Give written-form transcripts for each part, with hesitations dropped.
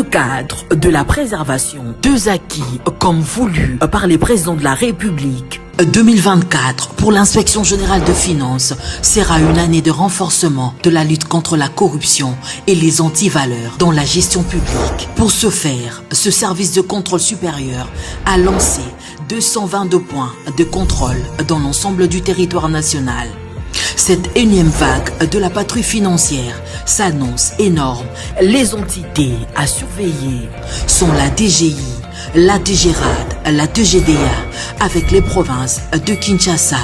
cadre de la préservation des acquis comme voulu par les présidents de la République, 2024 pour l'inspection générale de finances sera une année de renforcement de la lutte contre la corruption et les antivaleurs dans la gestion publique. Pour ce faire, ce service de contrôle supérieur a lancé 222 points de contrôle dans l'ensemble du territoire national. Cette énième vague de la patrouille financière s'annonce énorme. Les entités à surveiller sont la DGI, la DGRAD, la DGDA, avec les provinces de Kinshasa,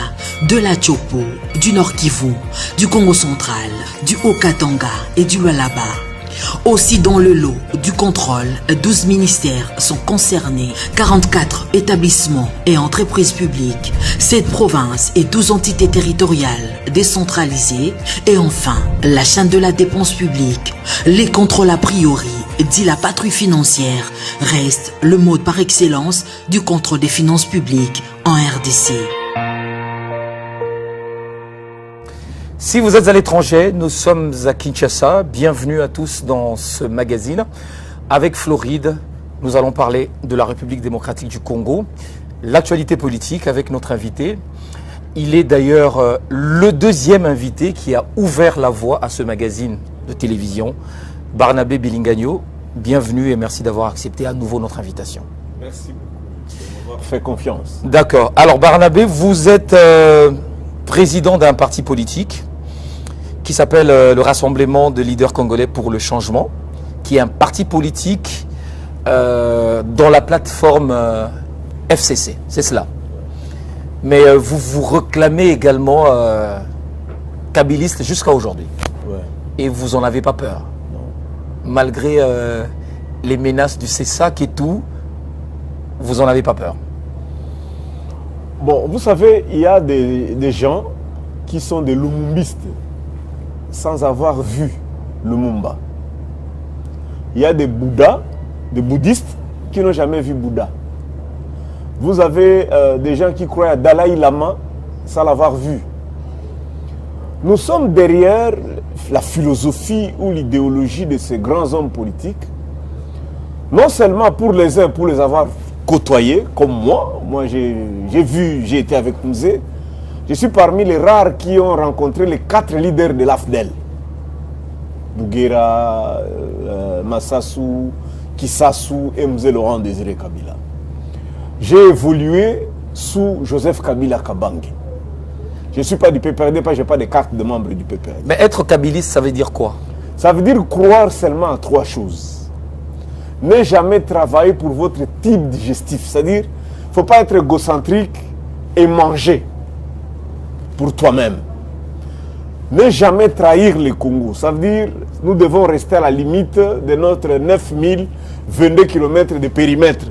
de la Tchopo, du Nord Kivu, du Congo central, du Haut-Katanga et du Lualaba. Aussi dans le lot du contrôle, 12 ministères sont concernés, 44 établissements et entreprises publiques, 7 provinces et 12 entités territoriales décentralisées et enfin la chaîne de la dépense publique. Les contrôles a priori, dit la patrouille financière, restent le mode par excellence du contrôle des finances publiques en RDC. Si vous êtes à l'étranger, nous sommes à Kinshasa. Bienvenue à tous dans ce magazine. Avec Floride, nous allons parler de la République démocratique du Congo, l'actualité politique avec notre invité. Il est d'ailleurs le deuxième invité qui a ouvert la voie à ce magazine de télévision, Barnabé Bilingagno. Bienvenue et merci d'avoir accepté à nouveau notre invitation. Merci beaucoup de m'avoir fait confiance. D'accord. Alors Barnabé, vous êtes président d'un parti politique qui s'appelle le Rassemblement de leaders congolais pour le changement, qui est un parti politique dans la plateforme FCC, c'est cela. Mais vous vous réclamez également kabiliste jusqu'à aujourd'hui. Ouais. Et vous n'en avez pas peur. Non. Malgré les menaces du CESAC et tout, vous n'en avez pas peur. Bon, vous savez, il y a des gens qui sont des lumumbistes sans avoir vu Lumumba. Il y a des Bouddhas, des bouddhistes qui n'ont jamais vu Bouddha. Vous avez des gens qui croient à Dalai Lama sans l'avoir vu. Nous sommes derrière la philosophie ou l'idéologie de ces grands hommes politiques, non seulement pour les uns, pour les avoir côtoyés, comme moi. Moi, j'ai été avec Mouzé. Je suis parmi les rares qui ont rencontré les 4 leaders de l'AFDEL. Bouguera, Massassou, Kissassou et Mzé Laurent Désiré Kabila. J'ai évolué sous Joseph Kabila Kabange. Je ne suis pas du PPRD, parce que je n'ai pas de carte de membre du PPRD. Mais être kabiliste, ça veut dire quoi? Ça veut dire croire seulement à 3 choses. Ne jamais travailler pour votre type digestif. C'est-à-dire, il ne faut pas être égocentrique et manger pour toi-même. Ne jamais trahir le Congo. Ça veut dire, nous devons rester à la limite de notre 9022 km de périmètre.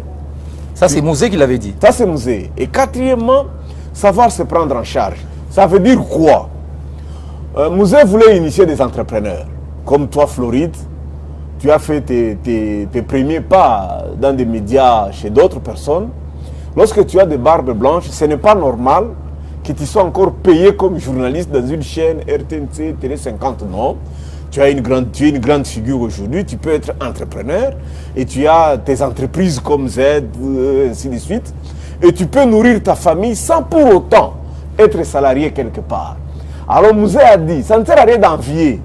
Ça, c'est Mouzé qui l'avait dit. Ça, c'est Mouzé. Et quatrièmement, savoir se prendre en charge. Ça veut dire quoi? Mouzé voulait initier des entrepreneurs. Comme toi, Floride, tu as fait tes premiers pas dans des médias chez d'autres personnes. Lorsque tu as des barbes blanches, ce n'est pas normal que tu sois encore payé comme journaliste dans une chaîne RTNC, Télé 50, non. Tu es une grande figure aujourd'hui, tu peux être entrepreneur et tu as tes entreprises comme Z, ainsi de suite. Et tu peux nourrir ta famille sans pour autant être salarié quelque part. Alors Mouzé a dit, ça ne sert à rien d'envier.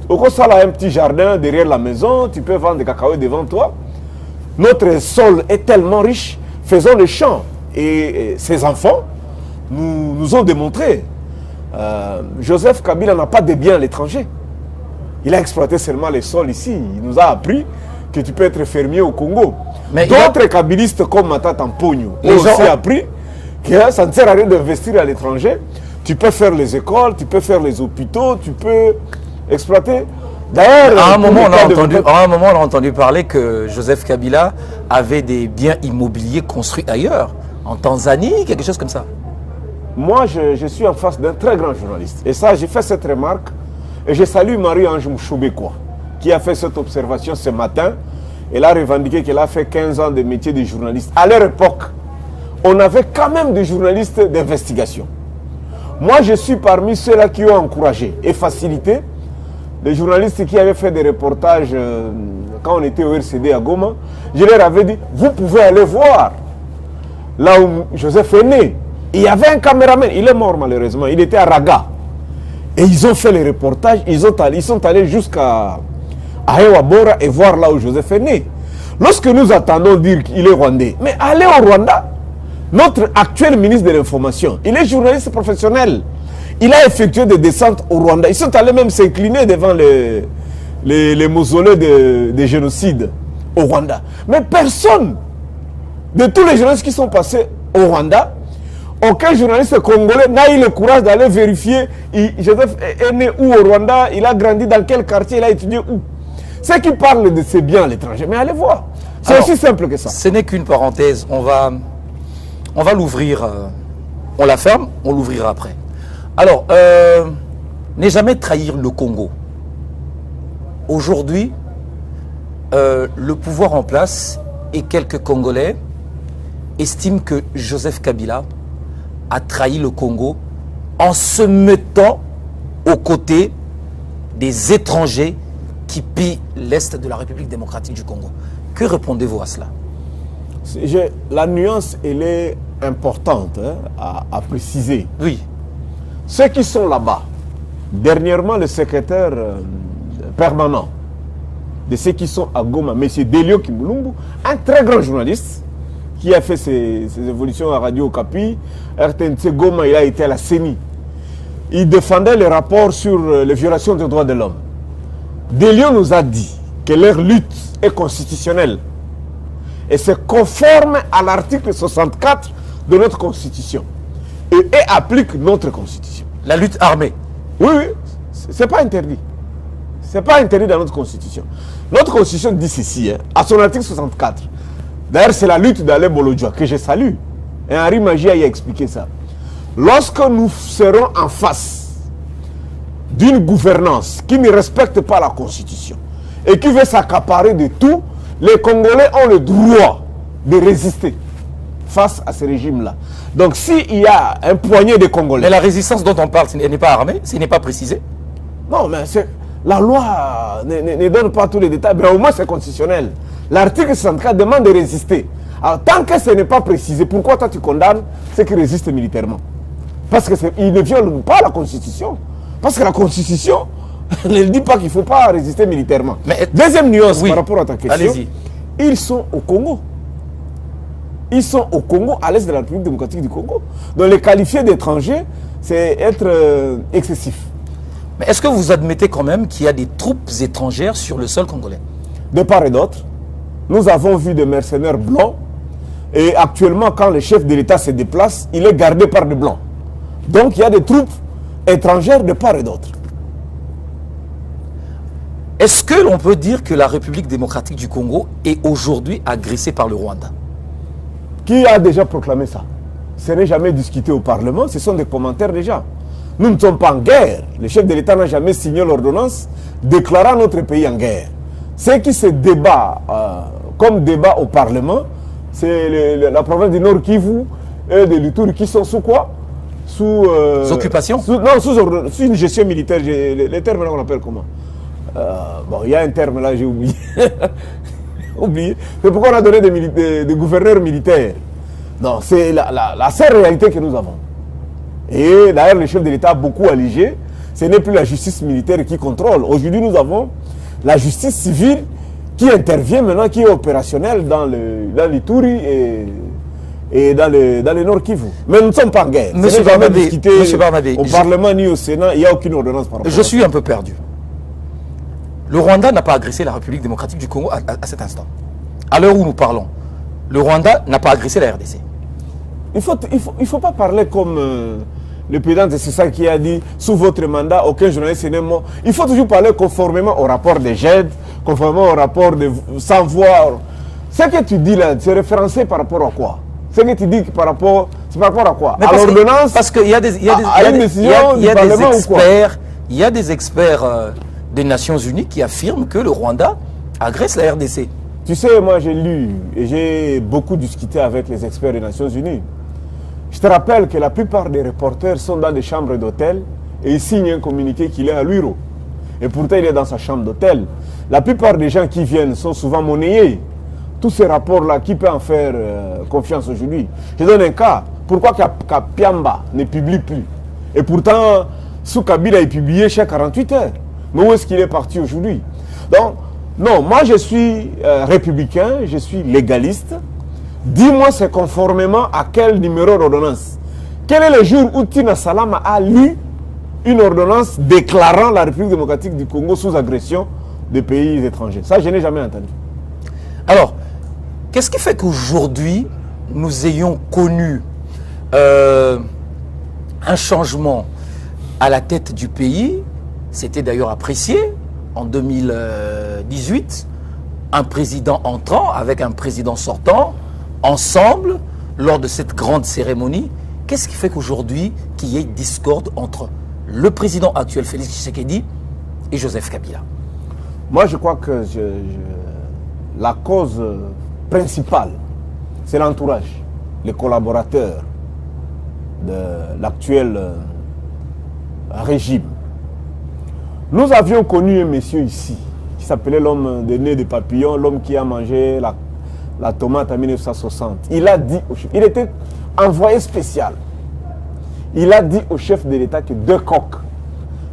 Au cas où un petit jardin derrière la maison, tu peux vendre des cacahuètes devant toi. Notre sol est tellement riche, faisons le champ. Et ses enfants nous ont démontré. Joseph Kabila n'a pas de biens à l'étranger. Il a exploité seulement les sols ici. Il nous a appris que tu peux être fermier au Congo. D'autres kabilistes comme Matata Mpogno ont aussi appris que ça ne sert à rien d'investir à l'étranger. Tu peux faire les écoles, tu peux faire les hôpitaux, tu peux exploiter. D'ailleurs, à un moment, on a entendu parler que Joseph Kabila avait des biens immobiliers construits ailleurs, en Tanzanie, quelque chose comme ça. Moi, je suis en face d'un très grand journaliste. Et ça, j'ai fait cette remarque. Et je salue Marie-Ange Mouchoubekwa, qui a fait cette observation ce matin. Elle a revendiqué qu'elle a fait 15 ans de métier de journaliste. À leur époque, on avait quand même des journalistes d'investigation. Moi, je suis parmi ceux-là qui ont encouragé et facilité les journalistes qui avaient fait des reportages quand on était au RCD à Goma, je leur avais dit, vous pouvez aller voir là où Joseph est né. Il y avait un caméraman, il est mort malheureusement, il était à Raga. Et ils ont fait les reportages, ils sont allés jusqu'à Ewabora et voir là où Joseph est né. Lorsque nous attendons dire qu'il est rwandais, mais allez au Rwanda. Notre actuel ministre de l'Information, il est journaliste professionnel. Il a effectué des descentes au Rwanda. Ils sont allés même s'incliner devant les mausolées des génocides au Rwanda. Mais personne, de tous les journalistes qui sont passés au Rwanda, aucun journaliste congolais n'a eu le courage d'aller vérifier Joseph est né où au Rwanda, il a grandi dans quel quartier, il a étudié où. Ceux qui parlent de ses biens à l'étranger, mais allez voir. C'est aussi simple que ça. Ce n'est qu'une parenthèse. On va l'ouvrir. On la ferme, on l'ouvrira après. Alors, ne jamais trahir le Congo. Aujourd'hui, le pouvoir en place et quelques Congolais estiment que Joseph Kabila a trahi le Congo en se mettant aux côtés des étrangers qui pillent l'Est de la République démocratique du Congo. Que répondez-vous à cela? La nuance, elle est importante à préciser. Oui. Ceux qui sont là-bas, dernièrement le secrétaire permanent de ceux qui sont à Goma, M. Delio Kimulumbu, un très grand journaliste qui a fait ses évolutions à Radio Okapi, RTNC Goma, il a été à la CENI. Il défendait les rapports sur les violations des droits de l'homme. Delio nous a dit que leur lutte est constitutionnelle et c'est conforme à l'article 64 de notre constitution et applique notre constitution. La lutte armée. Oui, oui, c'est pas interdit. C'est pas interdit dans notre constitution. Notre constitution dit ceci, à son article 64. D'ailleurs, c'est la lutte d'Alain Bolodjoa que je salue. Et Henri Magia y a expliqué ça. Lorsque nous serons en face d'une gouvernance qui ne respecte pas la constitution et qui veut s'accaparer de tout, les Congolais ont le droit de résister face à ce régime-là. Donc, s'il y a un poignet de Congolais... Mais la résistance dont on parle, elle n'est pas armée, ce n'est pas précisé. Non, mais la loi ne donne pas tous les détails, mais au moins c'est constitutionnel. L'article 64 demande de résister. Alors, tant que ce n'est pas précisé, pourquoi toi tu condamnes ceux qui résistent militairement? Parce qu'ils ne violent pas la Constitution. Parce que la Constitution ne dit pas qu'il ne faut pas résister militairement. Mais, deuxième nuance par rapport à ta question, ils sont au Congo. Ils sont au Congo, à l'est de la République démocratique du Congo. Donc les qualifier d'étrangers, c'est être excessif. Mais est-ce que vous admettez quand même qu'il y a des troupes étrangères sur le sol congolais? De part et d'autre, nous avons vu des mercenaires blancs. Et actuellement, quand le chef de l'État se déplace, il est gardé par des blancs. Donc il y a des troupes étrangères de part et d'autre. Est-ce que l'on peut dire que la République démocratique du Congo est aujourd'hui agressée par le Rwanda? Qui a déjà proclamé ça? Ce n'est jamais discuté au Parlement, ce sont des commentaires déjà. Nous ne sommes pas en guerre. Le chef de l'État n'a jamais signé l'ordonnance déclarant notre pays en guerre. Ce qui se débat comme débat au Parlement, c'est la province du Nord Kivu et de l'Ituri qui sont sous quoi? Sous occupation? Non, sous une gestion militaire. Les termes là, on appelle comment? Bon, il y a un terme là, j'ai oublié. Oublié. C'est pourquoi on a donné des gouverneurs militaires. Non, c'est la seule réalité que nous avons. Et d'ailleurs, le chef de l'État a beaucoup allégé. Ce n'est plus la justice militaire qui contrôle. Aujourd'hui, nous avons la justice civile qui intervient maintenant, qui est opérationnelle dans l'Ituri et dans le Nord Kivu. Mais nous ne sommes pas en guerre. Monsieur Barnabé, au Parlement ni au Sénat, il n'y a aucune ordonnance par rapport à ça. Je suis un peu perdu. Le Rwanda n'a pas agressé la République démocratique du Congo à cet instant. À l'heure où nous parlons, le Rwanda n'a pas agressé la RDC. Il faut pas parler comme le président de ça qui a dit sous votre mandat, aucun journaliste n'est mort. Il faut toujours parler conformément au rapport de GED, conformément au rapport de Sans Voix. Ce que tu dis là, c'est référencé par rapport à quoi? Ce que tu dis c'est par rapport à quoi? À l'ordonnance? Parce qu'il y a des experts des Nations Unies qui affirment que le Rwanda agresse la RDC. Tu sais, moi j'ai lu et j'ai beaucoup discuté avec les experts des Nations Unies. Je te rappelle que la plupart des reporters sont dans des chambres d'hôtel et ils signent un communiqué qu'il est à l'URO. Et pourtant, il est dans sa chambre d'hôtel. La plupart des gens qui viennent sont souvent monnayés. Tous ces rapports-là, qui peut en faire confiance aujourd'hui? Je donne un cas. Pourquoi Kapiamba ne publie plus? Et pourtant, sous Kabila, il publiait chaque 48 heures. Mais où est-ce qu'il est parti aujourd'hui? Donc, non, moi je suis républicain, je suis légaliste. Dis-moi, c'est conformément à quel numéro d'ordonnance? Quel est le jour où Tina Salama a lu une ordonnance déclarant la République démocratique du Congo sous agression des pays étrangers? Ça, je n'ai jamais entendu. Alors, qu'est-ce qui fait qu'aujourd'hui, nous ayons connu un changement à la tête du pays? C'était d'ailleurs apprécié en 2018, un président entrant avec un président sortant, ensemble, lors de cette grande cérémonie. Qu'est-ce qui fait qu'aujourd'hui, qu'il y ait discorde entre le président actuel, Félix Tshisekedi, et Joseph Kabila? Moi, je crois que la cause principale, c'est l'entourage, les collaborateurs de l'actuel régime. Nous avions connu un monsieur ici, qui s'appelait l'homme des nez de papillon, l'homme qui a mangé la tomate en 1960. Il a dit, il était envoyé spécial. Il a dit au chef de l'État que deux coqs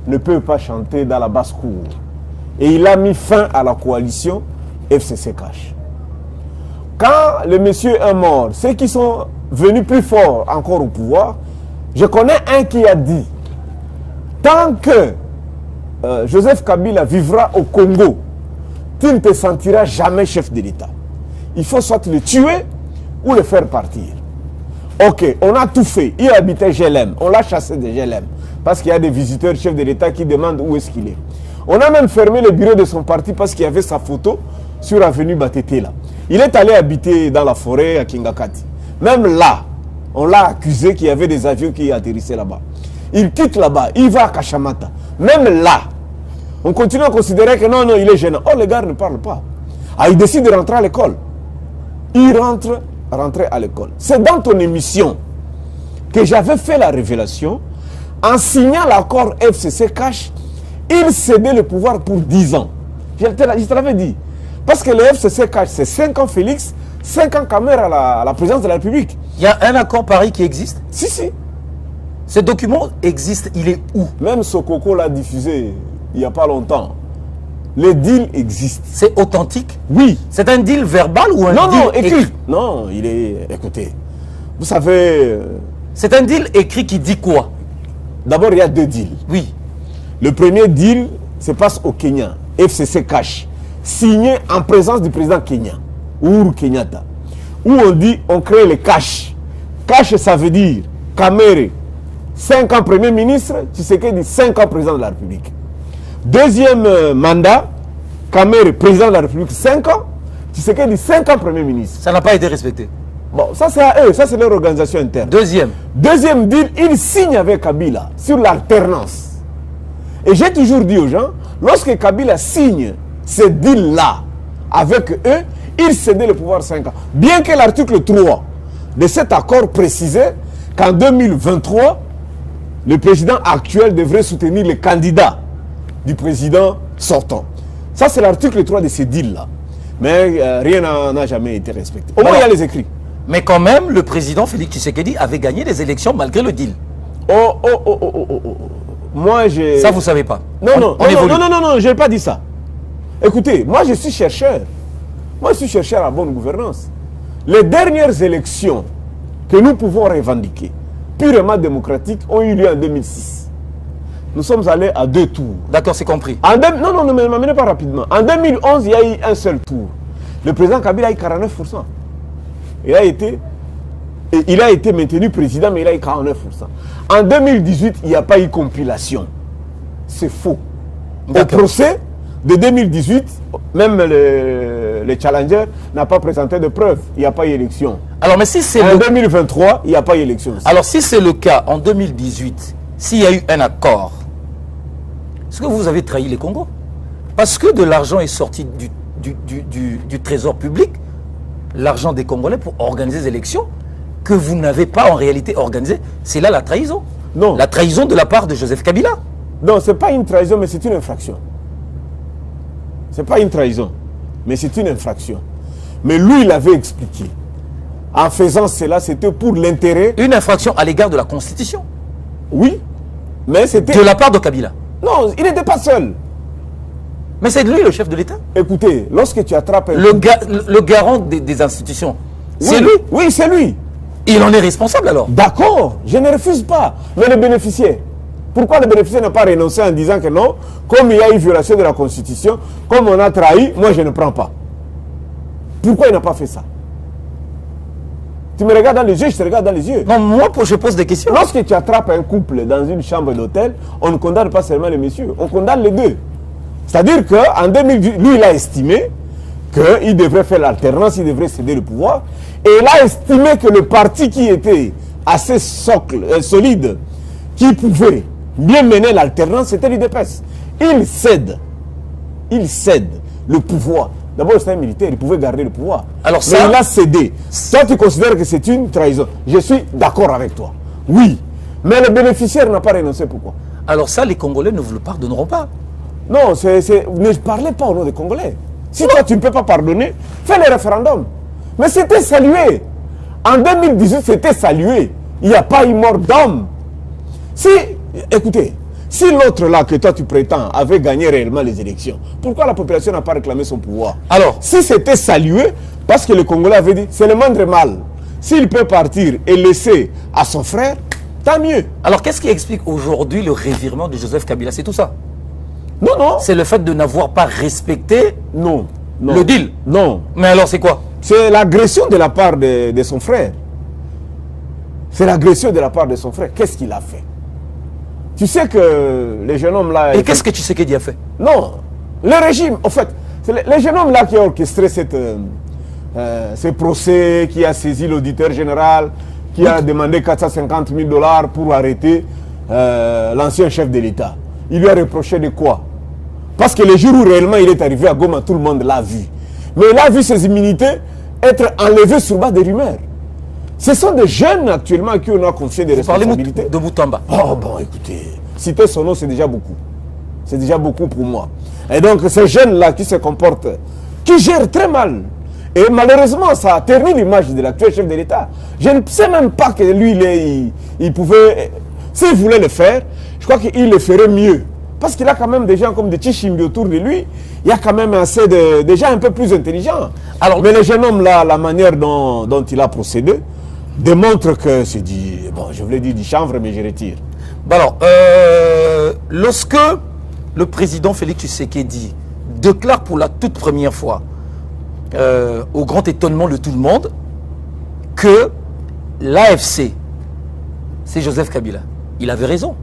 ne peuvent pas chanter dans la basse-cour. Et il a mis fin à la coalition FCC-Cash. Quand le monsieur est mort, ceux qui sont venus plus forts encore au pouvoir, je connais un qui a dit, tant que Joseph Kabila vivra au Congo, tu ne te sentiras jamais chef de l'État. Il faut soit le tuer ou le faire partir. Ok, on a tout fait. Il habitait GLM. On l'a chassé de GLM. Parce qu'il y a des visiteurs chefs de l'État qui demandent où est-ce qu'il est. On a même fermé le bureau de son parti parce qu'il y avait sa photo sur l'avenue Batete là. Il est allé habiter dans la forêt à Kingakati. Même là, on l'a accusé qu'il y avait des avions qui atterrissaient là-bas. Il quitte là-bas, il va à Kachamata. Même là, on continue à considérer que non, il est gênant. Oh, le gars ne parle pas. Ah, il décide de rentrer à l'école. Il rentrait à l'école. C'est dans ton émission que j'avais fait la révélation. En signant l'accord FCC-Cash, il cédait le pouvoir pour 10 ans. Je te l'avais dit. Parce que le FCC-Cash, c'est 5 ans Félix, 5 ans Kamer à la présidence de la République. Il y a un accord Paris qui existe? Si. Ce document existe, il est où? Même Sokoko l'a diffusé il n'y a pas longtemps. Le deal existe. C'est authentique? Oui. C'est un deal verbal ou un deal écrit? Non, il est... Écoutez, vous savez... C'est un deal écrit qui dit quoi? D'abord, il y a 2 deals. Oui. Le premier deal se passe au Kenya, FCC-Cash, signé en présence du président kenyan, Uhuru Kenyatta, où on dit on crée le cash. Cash, ça veut dire Kamere, 5 ans Premier ministre, Tshisekedi 5 ans président de la République. Deuxième mandat, Kamere, président de la République 5 ans, Tshisekedi 5 ans Premier ministre. Ça n'a pas été respecté. Bon, ça c'est à eux, ça c'est leur organisation interne. Deuxième deal, ils signent avec Kabila sur l'alternance. Et j'ai toujours dit aux gens, lorsque Kabila signe ce deal-là avec eux, il cédait le pouvoir 5 ans. Bien que l'article 3 de cet accord précisait qu'en 2023, le président actuel devrait soutenir le candidat du président sortant. Ça, c'est l'article 3 de ce deal-là. Mais rien n'a jamais été respecté. Au moins, il y a les écrits. Mais quand même, le président Félix Tshisekedi avait gagné les élections malgré le deal. Moi, j'ai... Ça, vous ne savez pas. Non, je n'ai pas dit ça. Écoutez, moi, je suis chercheur. Moi, je suis chercheur à la bonne gouvernance. Les dernières élections que nous pouvons revendiquer, purement démocratiques, ont eu lieu en 2006. Nous sommes allés à 2 tours. D'accord, c'est compris. Non, ne m'amenez pas rapidement. En 2011, il y a eu un seul tour. Le président Kabila a eu 49%. Il a été maintenu président, mais il a eu 49%. En 2018, il n'y a pas eu compilation. C'est faux. Au procès de 2018, même le challenger n'a pas présenté de preuves. Il n'y a pas eu élection. Alors, mais si c'est en 2023, il n'y a pas eu élection aussi. Alors, si c'est le cas en 2018, s'il y a eu un accord, est-ce que vous avez trahi les Congos? Parce que de l'argent est sorti du trésor public, l'argent des Congolais pour organiser des élections que vous n'avez pas en réalité organisées. C'est là la trahison. Non. La trahison de la part de Joseph Kabila. Non, ce n'est pas une trahison, mais c'est une infraction. Ce n'est pas une trahison, mais c'est une infraction. Mais lui, il avait expliqué. En faisant cela, c'était pour l'intérêt... Une infraction à l'égard de la Constitution. Oui, mais c'était... De la part de Kabila. Non, il n'était pas seul. Mais c'est lui le chef de l'État. Écoutez, lorsque tu attrapes un... Le garant des institutions. C'est lui. Oui, c'est lui. Il en est responsable alors. D'accord, je ne refuse pas. Mais le bénéficiaire, pourquoi le bénéficiaire n'a pas renoncé en disant que non, comme il y a eu violation de la Constitution, comme on a trahi, moi je ne prends pas. Pourquoi il n'a pas fait ça? Tu me regardes dans les yeux, je te regarde dans les yeux. Non, moi je pose des questions. Lorsque tu attrapes un couple dans une chambre d'hôtel, on ne condamne pas seulement les messieurs, on condamne les deux. C'est-à-dire qu'en 2010, lui, il a estimé qu'il devrait faire l'alternance, il devrait céder le pouvoir. Et il a estimé que le parti qui était assez solide, qui pouvait bien mener l'alternance, c'était l'UDPS. Il cède le pouvoir. D'abord, c'était un militaire, il pouvait garder le pouvoir. Alors mais ça, il a cédé. Toi, tu considères que c'est une trahison. Je suis d'accord avec toi. Oui. Mais le bénéficiaire n'a pas renoncé. Pourquoi? Alors ça, les Congolais ne vous le pardonneront pas. Non, ne parlez pas au nom des Congolais. Si toi, tu ne peux pas pardonner, fais le référendum. Mais c'était salué. En 2018, c'était salué. Il n'y a pas eu mort d'homme. Si, écoutez, si l'autre là que toi tu prétends avait gagné réellement les élections, pourquoi la population n'a pas réclamé son pouvoir? Alors, si c'était salué, parce que le Congolais avait dit, c'est le moindre mal. S'il peut partir et laisser à son frère, tant mieux. Alors qu'est-ce qui explique aujourd'hui le revirement de Joseph Kabila? C'est tout ça? Non, non. C'est le fait de n'avoir pas respecté le deal? Non. Mais alors c'est quoi? C'est l'agression de la part de son frère. C'est l'agression de la part de son frère. Qu'est-ce qu'il a fait? Tu sais que les jeunes hommes là... Et qu'est-ce que Tshisekedi a fait? Non. Le régime, en fait, c'est les jeunes hommes là qui ont orchestré ce procès, qui a saisi l'auditeur général, qui a demandé 450 000 $ pour arrêter l'ancien chef de l'État. Il lui a reproché de quoi? Parce que le jour où réellement il est arrivé à Goma, tout le monde l'a vu. Mais il a vu ses immunités être enlevées sur base des rumeurs. Ce sont des jeunes actuellement à qui on a confié des responsabilités. Parlez de Moutamba. Oh bon, écoutez, citer son nom, c'est déjà beaucoup. C'est déjà beaucoup pour moi. Et donc, ces jeunes-là qui se comportent, qui gèrent très mal. Et malheureusement, ça a terni l'image de l'actuel chef de l'État. Je ne sais même pas que lui, il pouvait... S'il voulait le faire, je crois qu'il le ferait mieux. Parce qu'il a quand même des gens comme des Tchimbi autour de lui. Il y a quand même assez de gens un peu plus intelligents. Alors, mais le jeune homme là, la manière dont il a procédé, démontre que c'est dit, bon, je voulais dire du chanvre, mais je retire. Bon alors, lorsque le président Félix Tshisekedi déclare pour la toute première fois, au grand étonnement de tout le monde, que l'AFC, c'est Joseph Kabila, il avait raison.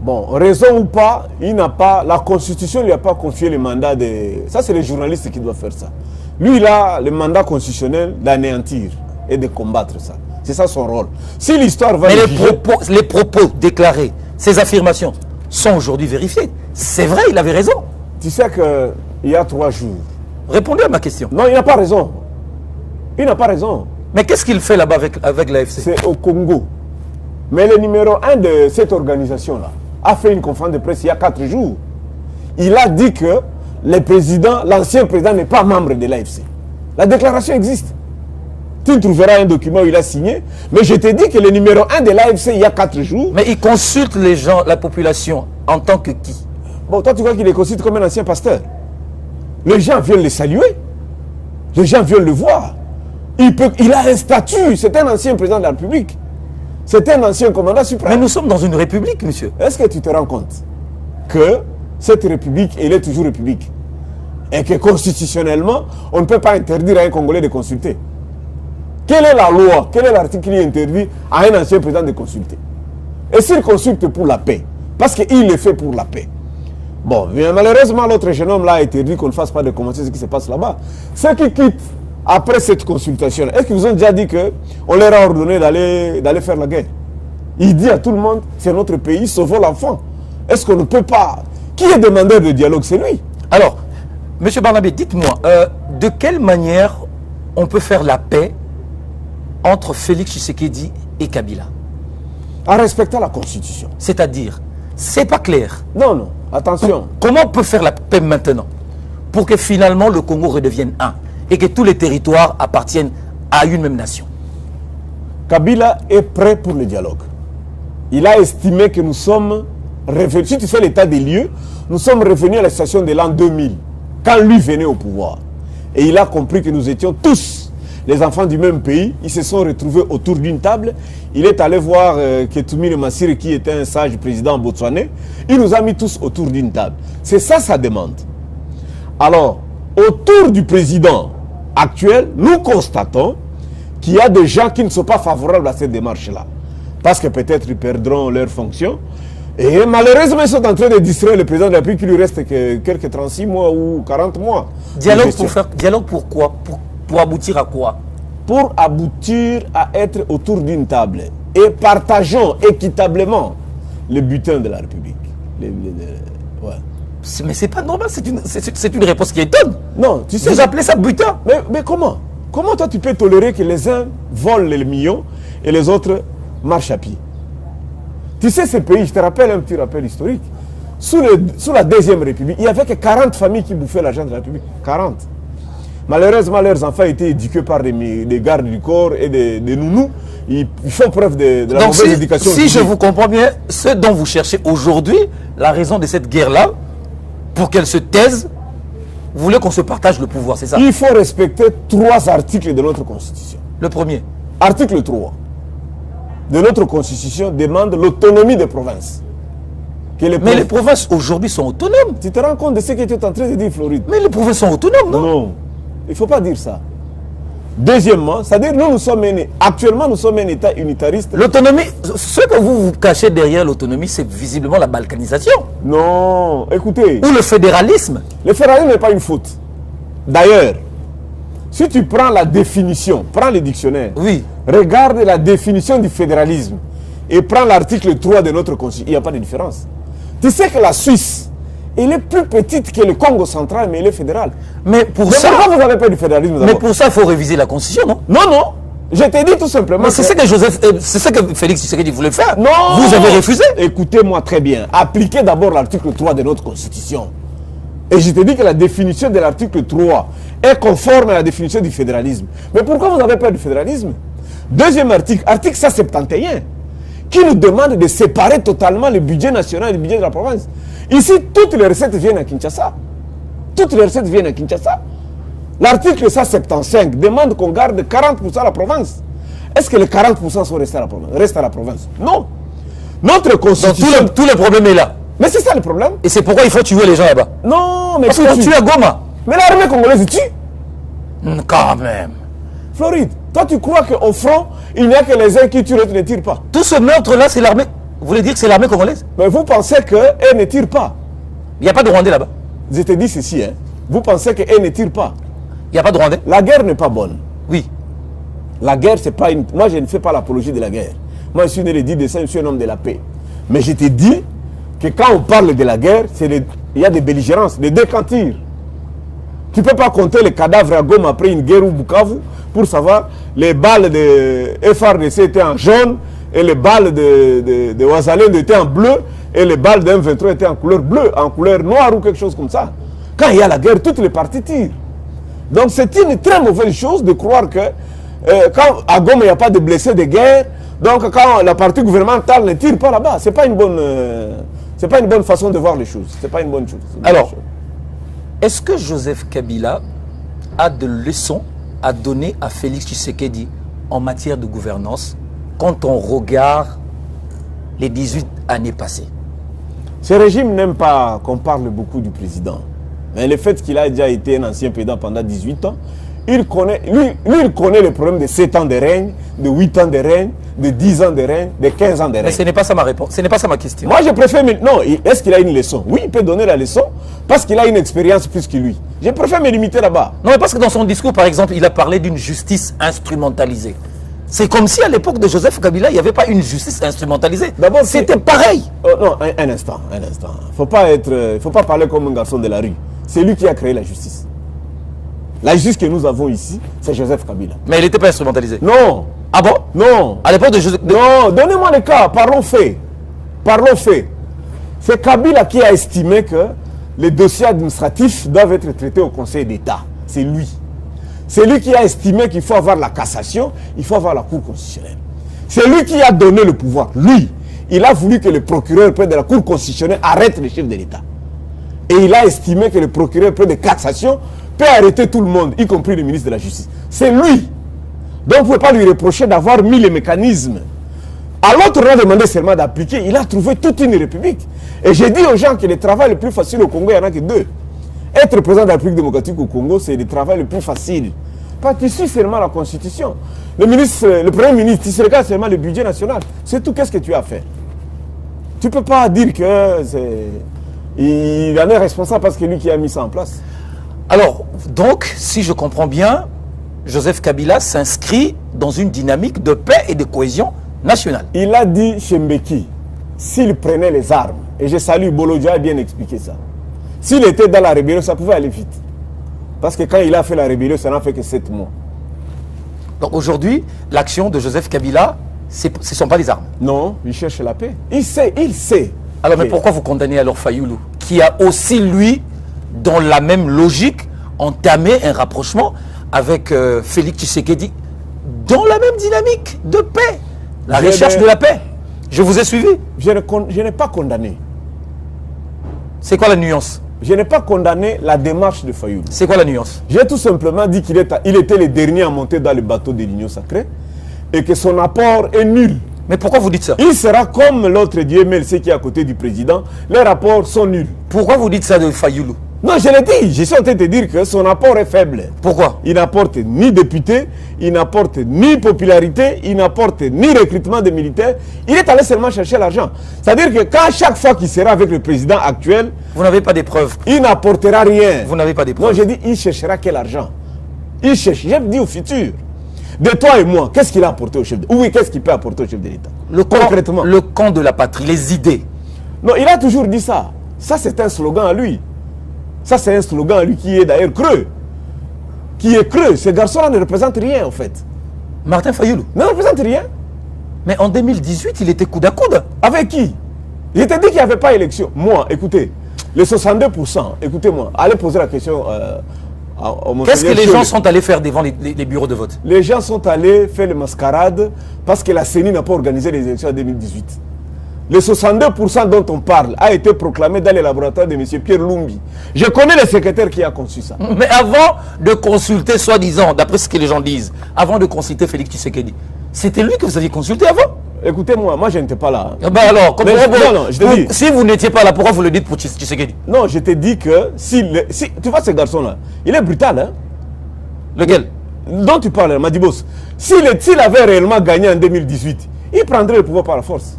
Bon, raison ou pas, il n'a pas, la Constitution ne lui a pas confié le mandat de... Ça, c'est les journalistes qui doivent faire ça. Lui, il a le mandat constitutionnel d'anéantir et de combattre ça. C'est ça son rôle. Si l'histoire va... Mais les propos déclarés, ces affirmations, sont aujourd'hui vérifiées. C'est vrai, il avait raison. Tu sais qu'il y a 3 jours... Répondez à ma question. Non, il n'a pas raison. Il n'a pas raison. Mais qu'est-ce qu'il fait là-bas avec l'AFC? C'est au Congo. Mais le numéro 1 de cette organisation-là a fait une conférence de presse il y a 4 jours. Il a dit que l'ancien président n'est pas membre de l'AFC. La déclaration existe. Tu trouveras un document où il a signé. Mais je t'ai dit que le numéro 1 de l'AFC il y a 4 jours... Mais il consulte les gens, la population, en tant que qui? Bon, toi tu crois qu'il les consulte comme un ancien pasteur? Les gens viennent le saluer. Les gens viennent le voir. Il a un statut. C'est un ancien président de la République. C'est un ancien commandant suprême. Mais nous sommes dans une république, monsieur. Est-ce que tu te rends compte que cette république, elle est toujours république? Et que constitutionnellement, on ne peut pas interdire à un Congolais de consulter. Quelle est la loi? Quel est l'article qui interdit à un ancien président de consulter? Et s'il consulte pour la paix? Parce qu'il le fait pour la paix. Bon, mais malheureusement, l'autre jeune homme là a interdit qu'on ne fasse pas de commenter ce qui se passe là-bas. Ceux qui quittent après cette consultation, est-ce qu'ils vous ont déjà dit qu'on leur a ordonné d'aller faire la guerre? Il dit à tout le monde, c'est notre pays, sauvons l'enfant. Est-ce qu'on ne peut pas... Qui est demandeur de dialogue? C'est lui. Alors, M. Barnabé, dites-moi, de quelle manière on peut faire la paix entre Félix Tshisekedi et Kabila? En respectant la Constitution. C'est-à-dire, c'est pas clair. Non, non, attention. Comment on peut faire la paix maintenant? pour que finalement le Congo redevienne un et que tous les territoires appartiennent à une même nation? Kabila est prêt pour le dialogue. Il a estimé que nous sommes revenus, si tu fais l'état des lieux, nous sommes revenus à la situation de l'an 2000, quand lui venait au pouvoir. Et il a compris que nous étions tous les enfants du même pays. Ils se sont retrouvés autour d'une table. Il est allé voir Ketumi Massire, qui était un sage président botswanais. Il nous a mis tous autour d'une table. C'est ça sa demande. Alors, autour du président actuel, nous constatons qu'il y a des gens qui ne sont pas favorables à cette démarche-là. Parce que peut-être ils perdront leur fonction. Et malheureusement, ils sont en train de distraire le président de la République, qui lui reste que quelques 36 mois ou 40 mois. Dialogue pour quoi? Pour aboutir à quoi? Pour aboutir à être autour d'une table. Et partageons équitablement le butin de la République. Ouais. Mais c'est pas normal, c'est une réponse qui étonne. Non, tu sais. Vous appelez ça butin? Mais comment? Comment toi tu peux tolérer que les uns volent les millions et les autres marchent à pied? Tu sais, ce pays, je te rappelle un petit rappel historique. Sous la Deuxième République, il n'y avait que 40 familles qui bouffaient l'argent de la République. 40. Malheureusement, leurs enfants étaient éduqués par des gardes du corps et des nounous. Ils font preuve de la mauvaise éducation. Si je vous comprends bien, ce dont vous cherchez aujourd'hui, la raison de cette guerre-là, pour qu'elle se taise, vous voulez qu'on se partage le pouvoir, c'est ça? Il faut respecter 3 articles de notre Constitution. Le premier. Article 3 de notre Constitution demande l'autonomie des provinces. Mais les provinces aujourd'hui sont autonomes. Tu te rends compte de ce que tu es en train de dire, Floride? Mais les provinces sont autonomes, non? Non, il ne faut pas dire ça. Deuxièmement, c'est-à-dire actuellement nous sommes un État unitariste. L'autonomie, ce que vous cachez derrière l'autonomie, c'est visiblement la balkanisation. Non, écoutez. Ou le fédéralisme. Le fédéralisme n'est pas une faute. D'ailleurs, si tu prends la définition, prends le dictionnaire, oui. Regarde la définition du fédéralisme et prends l'article 3 de notre Constitution, il n'y a pas de différence. Tu sais que la Suisse, elle est plus petite que le Congo central, mais elle est fédérale. Mais pourquoi vous n'avez pas du fédéralisme? Mais pour ça, il faut réviser la Constitution, non? Non. Je t'ai dit tout simplement. Mais c'est ça que Félix Tshisekedi voulait faire. Non. Vous avez refusé. Écoutez-moi très bien. Appliquez d'abord l'article 3 de notre Constitution. Et je te dis que la définition de l'article 3 est conforme à la définition du fédéralisme. Mais pourquoi vous avez peur du fédéralisme? Deuxième article, article 171, qui nous demande de séparer totalement le budget national et le budget de la province. Ici, toutes les recettes viennent à Kinshasa. Toutes les recettes viennent à Kinshasa. L'article 175 demande qu'on garde 40% à la province. Est-ce que les 40% sont restés à la province? Non. Notre Constitution... Donc tout le problème est là. Mais c'est ça le problème. Et c'est pourquoi il faut tuer les gens là-bas. Non, mais... Parce qu'on tue à Goma. Mais l'armée congolaise tue. Quand même. Floride, toi tu crois qu'au front, il n'y a que les uns qui tuent, l'autre ne tire pas? Tout ce meurtre-là, c'est l'armée... Vous voulez dire que c'est l'armée congolaise? Mais vous pensez qu'elle ne tire pas? Il n'y a pas de Rwandais là-bas. Je te dis ceci, hein. Vous pensez qu'elle ne tire pas? Il n'y a pas de Rwandais? La guerre n'est pas bonne. Oui. La guerre, c'est pas une... Moi, je ne fais pas l'apologie de la guerre. Moi, je suis né le 10 décembre, je suis un homme de la paix. Mais je te dis que quand on parle de la guerre, il y a des belligérances, des deux camps tirent. Tu ne peux pas compter les cadavres à Goma après une guerre ou Bukavu pour savoir les balles de FRDC étaient en jaune et les balles de Ouazalène étaient en bleu et les balles de M23 étaient en couleur bleue, en couleur noire ou quelque chose comme ça. Quand il y a la guerre, toutes les parties tirent. Donc c'est une très mauvaise chose de croire que quand à Goma il n'y a pas de blessés de guerre, donc quand la partie gouvernementale ne tire pas là-bas, c'est pas une bonne façon de voir les choses. C'est pas une bonne chose. Alors, est-ce que Joseph Kabila a des leçons à donner à Félix Tshisekedi en matière de gouvernance quand on regarde les 18 années passées? Ce régime n'aime pas qu'on parle beaucoup du président. Mais le fait qu'il a déjà été un ancien président pendant 18 ans, il connaît le problème de 7 ans de règne, de 8 ans de règne, de 10 ans de règne, de 15 ans de règne. Mais ce n'est pas ça ma réponse, ce n'est pas ça ma question. Moi je préfère... Non, est-ce qu'il a une leçon? Oui, il peut donner la leçon parce qu'il a une expérience plus que lui. Je préfère me limiter là-bas. Non, mais parce que dans son discours, par exemple, il a parlé d'une justice instrumentalisée. C'est comme si à l'époque de Joseph Kabila, il n'y avait pas une justice instrumentalisée. D'abord, c'était pareil. Non, un instant. Il ne faut pas parler comme un garçon de la rue. C'est lui qui a créé la justice. La justice que nous avons ici, c'est Joseph Kabila. Mais il n'était pas instrumentalisé. Non. Ah bon? Non. À l'époque de Joseph... Non, donnez-moi les cas, parlons fait. C'est Kabila qui a estimé que les dossiers administratifs doivent être traités au Conseil d'État. C'est lui. C'est lui qui a estimé qu'il faut avoir la cassation, il faut avoir la Cour constitutionnelle. C'est lui qui a donné le pouvoir. Lui, il a voulu que le procureur près de la Cour constitutionnelle arrête le chef de l'État. Et il a estimé que le procureur près de cassation peut arrêter tout le monde, y compris le ministre de la Justice. C'est lui. Donc vous ne pouvez pas lui reprocher d'avoir mis les mécanismes. À l'autre, on a demandé seulement d'appliquer. Il a trouvé toute une république. Et j'ai dit aux gens que le travail le plus facile au Congo, il n'y en a que deux. Être président de la République démocratique au Congo, c'est le travail le plus facile. Pas tu suis seulement la Constitution. Le Premier ministre, tu regardes seulement le budget national. C'est tout, qu'est-ce que tu as fait? Tu ne peux pas dire que il en est responsable parce que lui qui a mis ça en place. Alors, donc, si je comprends bien, Joseph Kabila s'inscrit dans une dynamique de paix et de cohésion nationale. Il a dit chez Mbeki, s'il prenait les armes, et je salue Bolodia a bien expliqué ça, s'il était dans la rébellion, ça pouvait aller vite. Parce que quand il a fait la rébellion, ça n'a fait que 7 mois. Donc aujourd'hui, l'action de Joseph Kabila, ce ne sont pas les armes. Non, il cherche la paix. Il sait. Alors, mais pourquoi vous condamnez alors Fayoulou, qui a aussi, lui, dans la même logique, entamé un rapprochement avec Félix Tshisekedi, dans la même dynamique de paix, la recherche de la paix? Je vous ai suivi. Je n'ai pas condamné. C'est quoi la nuance? Je n'ai pas condamné la démarche de Fayoulou. C'est quoi la nuance? J'ai tout simplement dit qu'il était le dernier à monter dans le bateau de l'Union sacrée et que son apport est nul. Mais pourquoi vous dites ça? Il sera comme l'autre Dieu MLC qui est à côté du président. Les rapports sont nuls. Pourquoi vous dites ça de Fayoulou? Non, je l'ai dit. Je suis en train de te dire que son apport est faible. Pourquoi? Il n'apporte ni député, il n'apporte ni popularité, il n'apporte ni recrutement de militaires. Il est allé seulement chercher l'argent. C'est-à-dire que quand chaque fois qu'il sera avec le président actuel, vous n'avez pas des preuves. Il n'apportera rien. Vous n'avez pas des preuves. Non, j'ai dit, il cherchera quel argent? Il cherche. J'ai dit au futur. De toi et moi, qu'est-ce qu'il a apporté au chef de l'État? Oui, qu'est-ce qu'il peut apporter au chef de l'État? Concrètement. Le camp de la patrie, les idées. Non, il a toujours dit ça. Ça, c'est un slogan à lui. Ça, c'est un slogan à lui qui est d'ailleurs creux. Qui est creux. Ce garçon-là ne représente rien, en fait. Martin Fayoulou ne représente rien. Mais en 2018, il était coude à coude. Avec qui? Je t'ai dit qu'il n'y avait pas élection. Moi, écoutez, les 62%, écoutez-moi, allez poser la question au Qu'est-ce que les gens sont allés faire devant les bureaux de vote? Les gens sont allés faire le mascarade parce que la CENI n'a pas organisé les élections en 2018. Les 62% dont on parle a été proclamé dans les laboratoires de M. Pierre Lumbi. Je connais le secrétaire qui a conçu ça. Mais avant de consulter, soi-disant, d'après ce que les gens disent, avant de consulter Félix Tshisekedi, c'était lui que vous aviez consulté avant? Écoutez-moi, moi je n'étais pas là. Ben alors, si vous n'étiez pas là, pourquoi vous le dites pour Tshisekedi? Non, je te dis que tu vois ce garçon-là, il est brutal, hein? Lequel? Dont tu parles, Madibos. S'il avait réellement gagné en 2018, il prendrait le pouvoir par la force.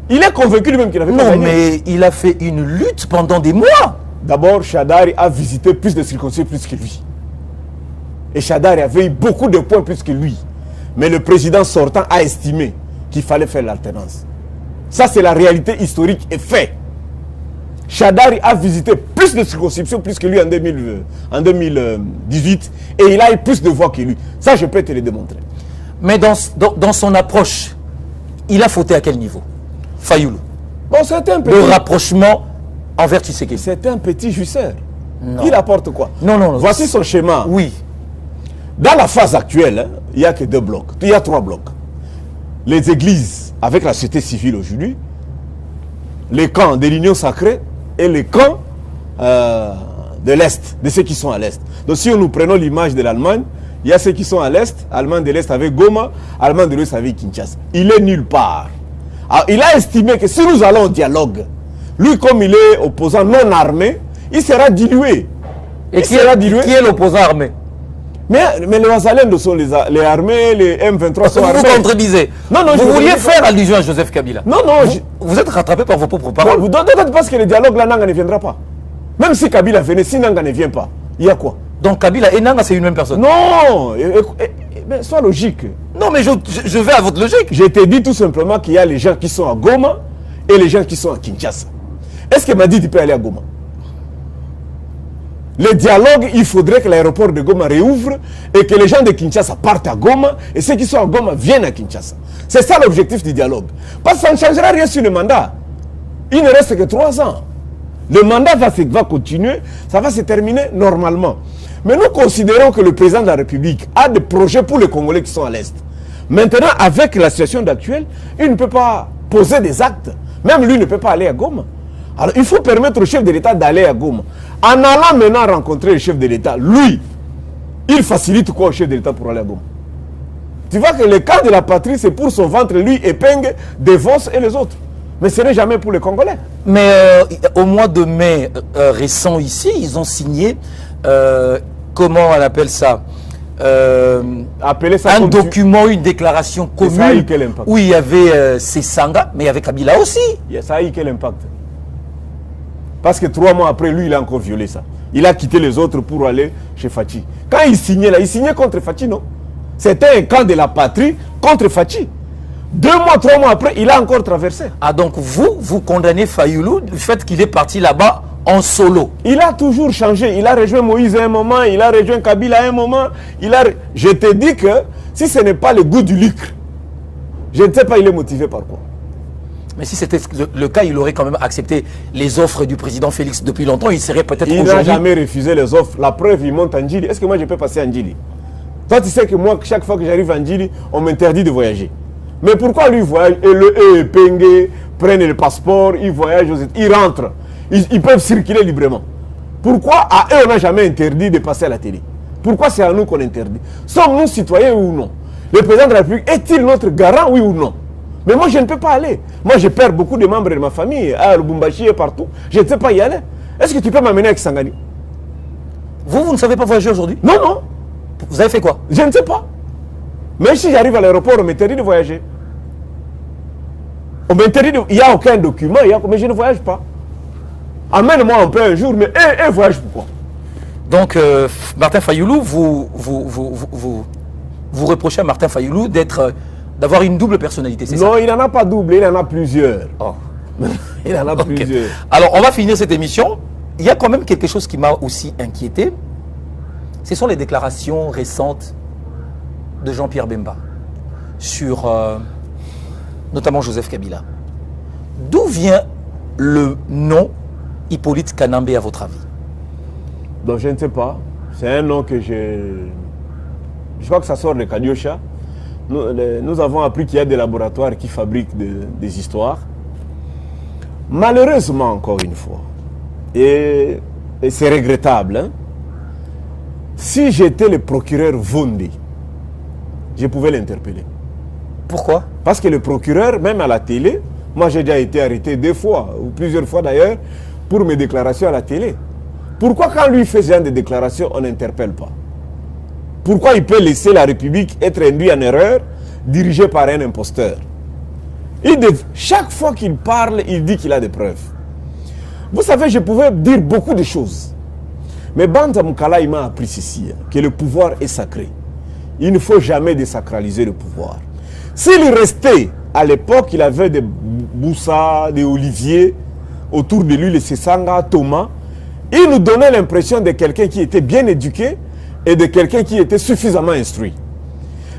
Il est convaincu lui-même qu'il n'avait pas gagné. Non, mais il a fait une lutte pendant des mois. D'abord, Shadari a visité plus de circonscriptions plus que lui. Et Shadari avait eu beaucoup de points plus que lui. Mais le président sortant a estimé qu'il fallait faire l'alternance. Ça, c'est la réalité historique et fait. Shadari a visité plus de circonscriptions plus que lui en 2018 et il a eu plus de voix que lui. Ça, je peux te le démontrer. Mais dans son approche, il a fauté à quel niveau? Fayoulou. Bon, c'était un petit... Le rapprochement envers Tshisekedi. C'était un petit jouisseur. Il apporte quoi? Non. Voici son schéma. Oui. Dans la phase actuelle, hein, il n'y a que 2 blocs. Il y a 3 blocs. Les églises avec la société civile aujourd'hui, les camps de l'Union sacrée et les camps de l'Est, de ceux qui sont à l'Est. Donc si nous prenons l'image de l'Allemagne, il y a ceux qui sont à l'Est, Allemagne de l'Est avec Goma, Allemagne de l'Ouest avec Kinshasa. Il est nulle part. Alors, il a estimé que si nous allons au dialogue, lui comme il est opposant non armé, il sera dilué. Et qui est l'opposant armé? Mais les Wazalènes sont les armés, les M23 sont armés. Vous contredisez. Non, vous vouliez faire allusion à Joseph Kabila. Non. Vous êtes rattrapé par vos propres paroles. Vous donnez parce que le dialogue, là, Nanga ne viendra pas. Même si Kabila venait, si Nanga ne vient pas, il y a quoi? Donc Kabila et Nanga, c'est une même personne? Non. Mais sois logique. Non, mais je vais à votre logique. Je t'ai dit tout simplement qu'il y a les gens qui sont à Goma et les gens qui sont à Kinshasa. Est-ce que Madidi peut aller à Goma? Le dialogue, il faudrait que l'aéroport de Goma réouvre et que les gens de Kinshasa partent à Goma et ceux qui sont à Goma viennent à Kinshasa. C'est ça l'objectif du dialogue. Parce que ça ne changera rien sur le mandat. Il ne reste que 3 ans. Le mandat va continuer, ça va se terminer normalement. Mais nous considérons que le président de la République a des projets pour les Congolais qui sont à l'Est. Maintenant, avec la situation actuelle, il ne peut pas poser des actes. Même lui ne peut pas aller à Goma. Alors, il faut permettre au chef de l'État d'aller à Goma. En allant maintenant rencontrer le chef de l'État, lui, il facilite quoi au chef de l'État pour aller à Goma? Tu vois que le cas de la patrie, c'est pour son ventre, lui, Epeng, Devos et les autres. Mais ce n'est jamais pour les Congolais. Mais au mois de mai récent ici, ils ont signé, comment on appelle ça, ça un document, une déclaration commune ça a eu quel impact? Où il y avait Sesanga, mais il y avait Kabila aussi. Ça a eu quel impact? Parce que 3 mois après, lui, il a encore violé ça. Il a quitté les autres pour aller chez Fachi. Quand il signait là, il signait contre Fachi, non? C'était un camp de la patrie contre Fachi. 2 mois, 3 mois après, il a encore traversé. Ah, donc vous condamnez Fayoulou du fait qu'il est parti là-bas en solo? Il a toujours changé. Il a rejoint Moïse à un moment, il a rejoint Kabila à un moment. Je te dis que si ce n'est pas le goût du lucre, je ne sais pas il est motivé par quoi. Mais si c'était le cas, il aurait quand même accepté les offres du président Félix depuis longtemps. Il serait peut-être aujourd'hui... Il n'a jamais refusé les offres. La preuve, il monte en Djili. Est-ce que moi je peux passer en Djili? Toi, tu sais que moi, chaque fois que j'arrive en Djili, on m'interdit de voyager. Mais pourquoi lui voyage et le Pengue prennent le passeport, ils voyagent, ils rentrent. Ils peuvent circuler librement. Pourquoi à eux on n'a jamais interdit de passer à la télé? Pourquoi c'est à nous qu'on interdit? Sommes-nous citoyens ou non? Le président de la République est-il notre garant, oui ou non? Mais moi je ne peux pas aller. Moi je perds beaucoup de membres de ma famille, à Lubumbashi et partout. Je ne sais pas y aller. Est-ce que tu peux m'amener avec Sangani? Vous ne savez pas voyager aujourd'hui? Non, non. Vous avez fait quoi? Je ne sais pas. Même si j'arrive à l'aéroport, on m'interdit de voyager. On m'interdit de... Il n'y a aucun document, mais je ne voyage pas. Amène-moi un peu un jour, mais voyage pourquoi? Donc, Martin Fayoulou, vous reprochez à Martin Fayoulou d'avoir une double personnalité, c'est ça? Non, il n'en a pas double, il en a plusieurs. Oh. Il en a plusieurs. Alors, on va finir cette émission. Il y a quand même quelque chose qui m'a aussi inquiété. Ce sont les déclarations récentes de Jean-Pierre Bemba sur notamment Joseph Kabila. D'où vient le nom Hippolyte Kanambe à votre avis? Donc je ne sais pas. C'est un nom que je crois que ça sort de Kadiosha. Nous avons appris qu'il y a des laboratoires qui fabriquent des histoires. Malheureusement, encore une fois, et c'est regrettable, hein, si j'étais le procureur Vondé, je pouvais l'interpeller. Pourquoi? Parce que le procureur, même à la télé, moi j'ai déjà été arrêté 2 fois, ou plusieurs fois d'ailleurs, pour mes déclarations à la télé. Pourquoi quand lui fait ce genre de déclarations, on n'interpelle pas? Pourquoi il peut laisser la République être induite en erreur, dirigée par un imposteur? Chaque fois qu'il parle, il dit qu'il a des preuves. Vous savez, je pouvais dire beaucoup de choses. Mais Banta Mukala, il m'a appris ceci, que le pouvoir est sacré. Il ne faut jamais désacraliser le pouvoir. S'il restait, à l'époque, il avait des Boussa, des Olivier, autour de lui, les Sesanga, Thomas, il nous donnait l'impression de quelqu'un qui était bien éduqué et de quelqu'un qui était suffisamment instruit.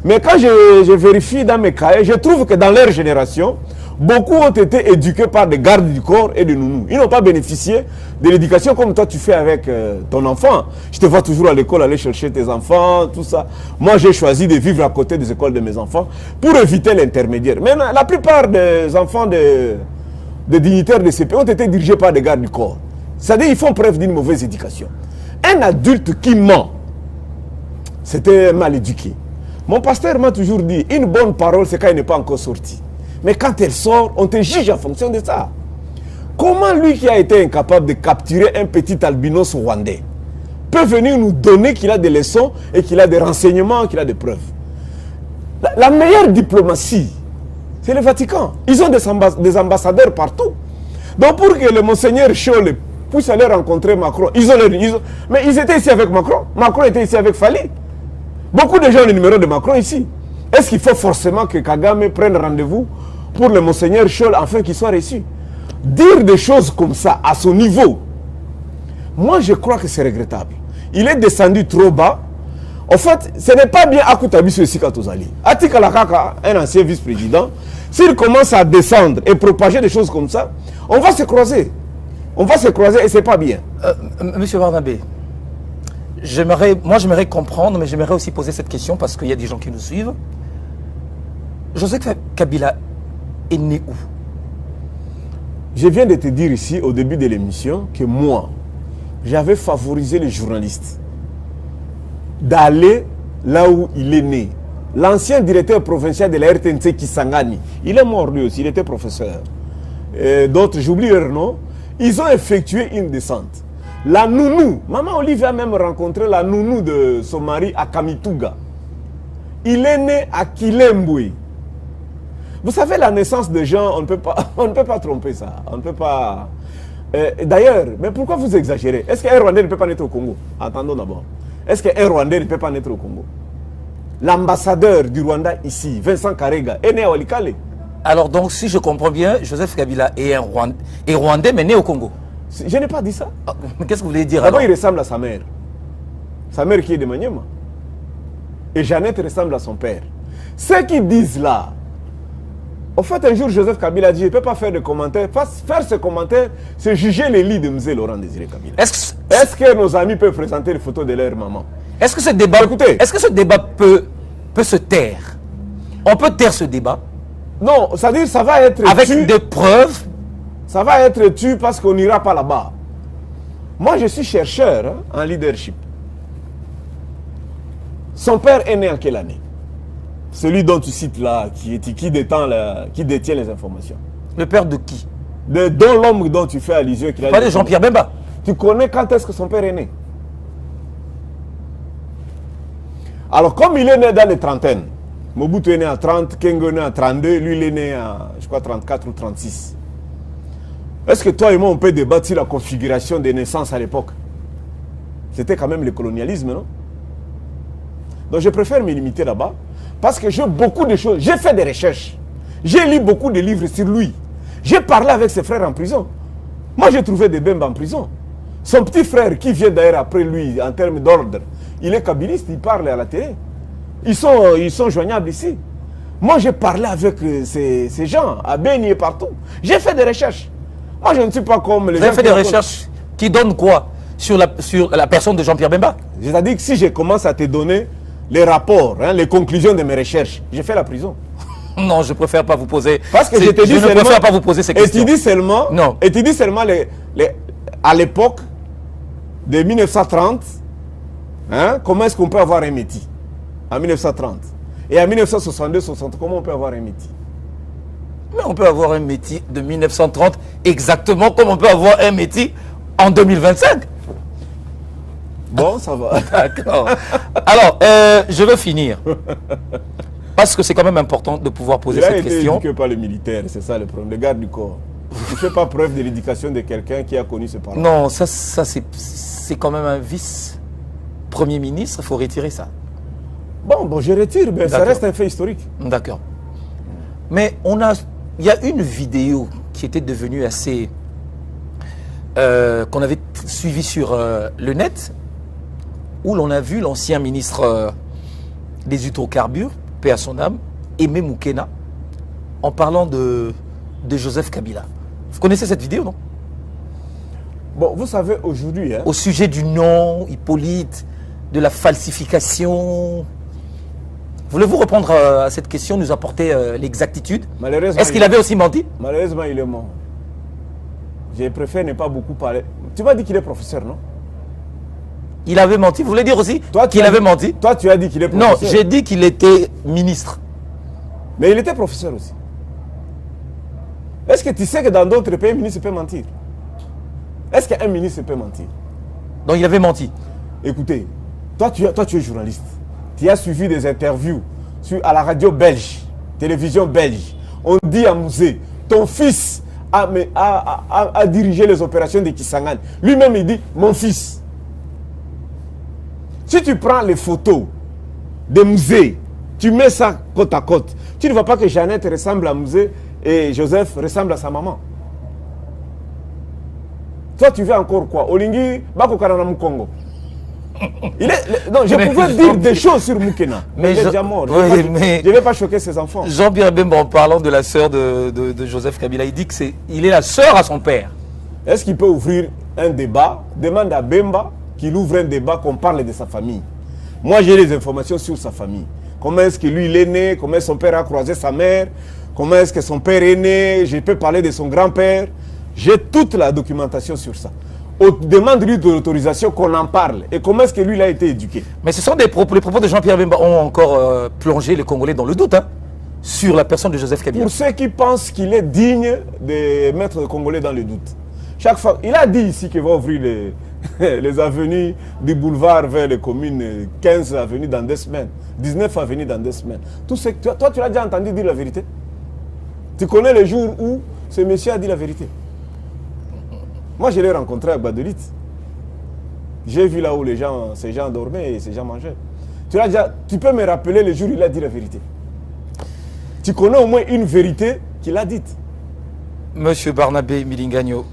Mais quand je vérifie dans mes cahiers, je trouve que dans leur génération, beaucoup ont été éduqués par des gardes du corps et des nounous. Ils n'ont pas bénéficié de l'éducation comme toi tu fais avec ton enfant. Je te vois toujours à l'école aller chercher tes enfants, tout ça. Moi, j'ai choisi de vivre à côté des écoles de mes enfants pour éviter l'intermédiaire. Mais la plupart des enfants des dignitaires de CP ont été dirigés par des gardes du corps. C'est-à-dire qu'ils font preuve d'une mauvaise éducation. Un adulte qui ment, c'était mal éduqué. Mon pasteur m'a toujours dit, une bonne parole, c'est quand elle n'est pas encore sortie. Mais quand elle sort, on te juge en fonction de ça. Comment lui qui a été incapable de capturer un petit albinos rwandais peut venir nous donner qu'il a des leçons et qu'il a des renseignements, qu'il a des preuves? La meilleure diplomatie, c'est le Vatican. Ils ont des ambassadeurs partout. Donc pour que le monseigneur Scholl puisse aller rencontrer Macron, mais ils étaient ici avec Macron. Macron était ici avec Fali. Beaucoup de gens ont le numéro de Macron ici. Est-ce qu'il faut forcément que Kagame prenne rendez-vous pour le monseigneur Scholl afin qu'il soit reçu? Dire des choses comme ça à son niveau, moi je crois que c'est regrettable. Il est descendu trop bas. En fait, ce n'est pas bien Akutabiso ici Katozali. Atika Lakaka, un ancien vice-président, s'il commence à descendre et propager des choses comme ça, on va se croiser. On va se croiser et c'est pas bien. Monsieur Barnabé, moi j'aimerais comprendre, mais j'aimerais aussi poser cette question parce qu'il y a des gens qui nous suivent. Joseph Kabila est né où? Je viens de te dire ici, au début de l'émission, que moi, j'avais favorisé les journalistes d'aller là où il est né. L'ancien directeur provincial de la RTNC, Kisangani, il est mort lui aussi, il était professeur. D'autres, j'oublie leur nom, ils ont effectué une descente. La nounou, maman Olivia a même rencontré la nounou de son mari à Kamituga. Il est né à Kilembwe. Vous savez, la naissance des gens, on ne peut pas tromper ça. On ne peut pas... D'ailleurs, mais pourquoi vous exagérez? Est-ce qu'un Rwandais ne peut pas naître au Congo? Attendons d'abord. Est-ce qu'un Rwandais ne peut pas naître au Congo? L'ambassadeur du Rwanda ici, Vincent Karega, est né à Walikale. Alors donc, si je comprends bien, Joseph Kabila est Rwandais, mais né au Congo. Je n'ai pas dit ça. Mais qu'est-ce que vous voulez dire? D'abord, il ressemble à sa mère. Sa mère qui est de Maniema. Et Jeannette ressemble à son père. Ceux qui disent là, au fait, un jour, Joseph Kabila a dit, je ne peux pas faire de commentaires. Faire ce commentaire, c'est juger les lits de M. Laurent Désiré Kabila. Est-ce que nos amis peuvent présenter les photos de leur maman? Est-ce que ce débat peut se taire? On peut taire ce débat? Non, c'est-à-dire ça va être avec des preuves. Ça va être tu parce qu'on n'ira pas là-bas. Moi, je suis chercheur en leadership. Son père est né en quelle année? Celui dont tu cites là, qui détient les informations. Le père de qui? Dont l'homme dont tu fais allusion. Pas de Jean-Pierre Bemba. Tu connais quand est-ce que son père est né? Alors, comme il est né dans les trentaines, Mobutu est né à 30, Kengo est né à 32, lui il est né à, je crois, 34 ou 36. Est-ce que toi et moi, on peut débattre sur la configuration des naissances à l'époque? C'était quand même le colonialisme, non? Donc je préfère me limiter là-bas, parce que j'ai beaucoup de choses. J'ai fait des recherches. J'ai lu beaucoup de livres sur lui. J'ai parlé avec ses frères en prison. Moi, j'ai trouvé des Bemba en prison. Son petit frère, qui vient d'ailleurs après lui, en termes d'ordre, il est kabiliste, il parle à la télé. Ils sont joignables ici. Moi, j'ai parlé avec ces gens, à Beni et partout. J'ai fait des recherches. Moi, je ne suis pas comme les gens. Vous avez fait des recherches qui donnent quoi sur la personne de Jean-Pierre Bemba? C'est-à-dire que si je commence à te donner les rapports, les conclusions de mes recherches, j'ai fait la prison. Non, je préfère pas vous poser. Parce que je te dis ne préfère pas vous poser ces questions. Et tu dis seulement, non. Et tu dis seulement à l'époque de 1930, comment est-ce qu'on peut avoir un métier en 1930 et en 1962-60, comment on peut avoir un métier? Mais on peut avoir un métier de 1930 exactement comme on peut avoir un métier en 2025. Bon, ça va. D'accord. Alors, je veux finir. Parce que c'est quand même important de pouvoir poser cette question. Il a été éduqué par les militaires, c'est ça le problème, le garde du corps. Tu ne fais pas preuve de l'éducation de quelqu'un qui a connu ce parents. Non, ça c'est quand même un vice-premier ministre, il faut retirer ça. Bon, je retire, mais ça reste un fait historique. D'accord. Mais il y a une vidéo qui était devenue assez... qu'on avait suivie sur le net, où l'on a vu l'ancien ministre des hydrocarbures, paix à son âme, Aimé Moukena, en parlant de Joseph Kabila. Vous connaissez cette vidéo, non? Bon, vous savez, aujourd'hui... Au sujet du nom, Hippolyte, de la falsification... Voulez-vous répondre à cette question, nous apporter l'exactitude? Est-ce qu'il avait aussi menti? Malheureusement, il est mort. Je préfère ne pas beaucoup parler. Tu m'as dit qu'il est professeur, non? Il avait menti. Vous voulez dire aussi qu'il avait menti? Toi, tu as dit qu'il est professeur. Non, j'ai dit qu'il était ministre. Mais il était professeur aussi. Est-ce que tu sais que dans d'autres pays, un ministre peut mentir? Est-ce qu'un ministre peut mentir? Donc il avait menti. Écoutez, toi tu es journaliste. Tu as suivi des interviews à la radio belge, télévision belge. On dit à Mouzé, ton fils a dirigé les opérations de Kisangani. Lui-même, il dit, mon fils. Si tu prends les photos de Mouzé, tu mets ça côte à côte, tu ne vois pas que Jeannette ressemble à Mouzé et Joseph ressemble à sa maman. Toi, tu veux encore quoi? Olingi, Bako Karanam Congo. Non, je pouvais dire des choses sur Moukena. Mais il est déjà mort. Je ne vais pas choquer ses enfants. Jean-Pierre Bemba, en parlant de la sœur de Joseph Kabila, il dit qu'il est la sœur à son père. Est-ce qu'il peut ouvrir un débat? Demande à Bemba qu'il ouvre un débat, qu'on parle de sa famille. Moi, j'ai les informations sur sa famille. Comment est-ce que lui, il est né? Comment son père a croisé sa mère? Comment est-ce que son père est né? Je peux parler de son grand-père. J'ai toute la documentation sur ça. Demande-lui de l'autorisation qu'on en parle. Et comment est-ce que lui, il a été éduqué? Mais ce sont les propos de Jean-Pierre Bemba ont encore plongé les Congolais dans le doute, hein, sur la personne de Joseph Kabila. Pour ceux qui pensent qu'il est digne de mettre les Congolais dans le doute. Chaque fois, il a dit ici qu'il va ouvrir les avenues du boulevard vers les communes, 15 avenues dans 2 semaines, 19 avenues dans 2 semaines. Tout ce que, toi, tu l'as déjà entendu dire la vérité? Tu connais le jour où ce monsieur a dit la vérité? Moi, je l'ai rencontré à Badelit. J'ai vu là où ces gens dormaient et ces gens mangeaient. Tu peux me rappeler le jour où il a dit la vérité? Tu connais au moins une vérité qu'il a dite? Monsieur Barnabé Milingagno,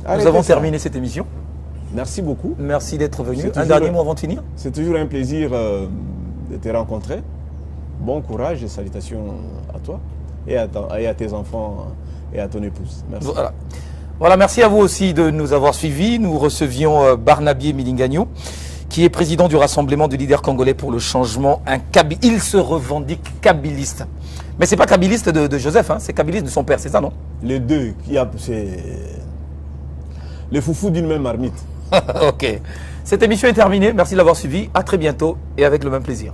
nous avons terminé cette émission. Merci beaucoup. Merci d'être venu. Un dernier mot avant de finir? C'est toujours un plaisir de te rencontrer. Bon courage et salutations à toi et à tes enfants et à ton épouse. Merci. Voilà, merci à vous aussi de nous avoir suivis. Nous recevions Barnabé Milingagno, qui est président du Rassemblement de leaders congolais pour le changement. Il se revendique kabiliste. Mais ce n'est pas kabiliste de Joseph, hein, c'est kabiliste de son père, c'est ça, non? Les deux, c'est les foufous d'une même marmite. Ok. Cette émission est terminée. Merci de l'avoir suivi. À très bientôt et avec le même plaisir.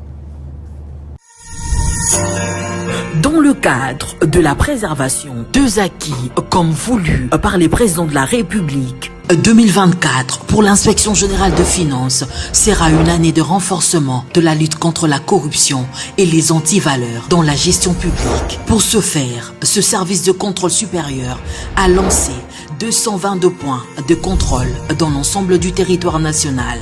Dans le cadre de la préservation deux acquis comme voulu par les présidents de la République, 2024 pour l'inspection générale de finances sera une année de renforcement de la lutte contre la corruption et les antivaleurs dans la gestion publique. Pour ce faire, ce service de contrôle supérieur a lancé 222 points de contrôle dans l'ensemble du territoire national.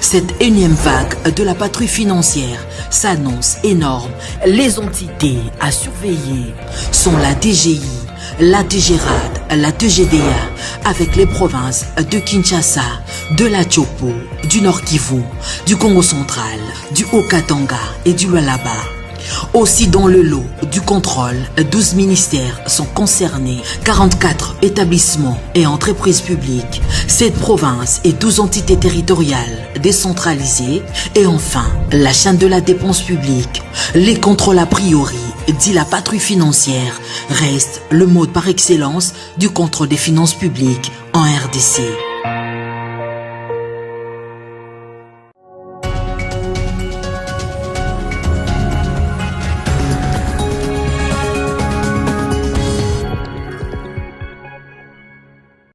Cette énième vague de la patrouille financière s'annonce énorme. Les entités à surveiller sont la DGI, la DGRAD, la DGDA, avec les provinces de Kinshasa, de la Tchopo, du Nord Kivu, du Congo central, du Haut-Katanga et du Lualaba. Aussi dans le lot du contrôle, 12 ministères sont concernés, 44 établissements et entreprises publiques, 7 provinces et 12 entités territoriales décentralisées et enfin la chaîne de la dépense publique. Les contrôles a priori, dit la patrouille financière, restent le mode par excellence du contrôle des finances publiques en RDC.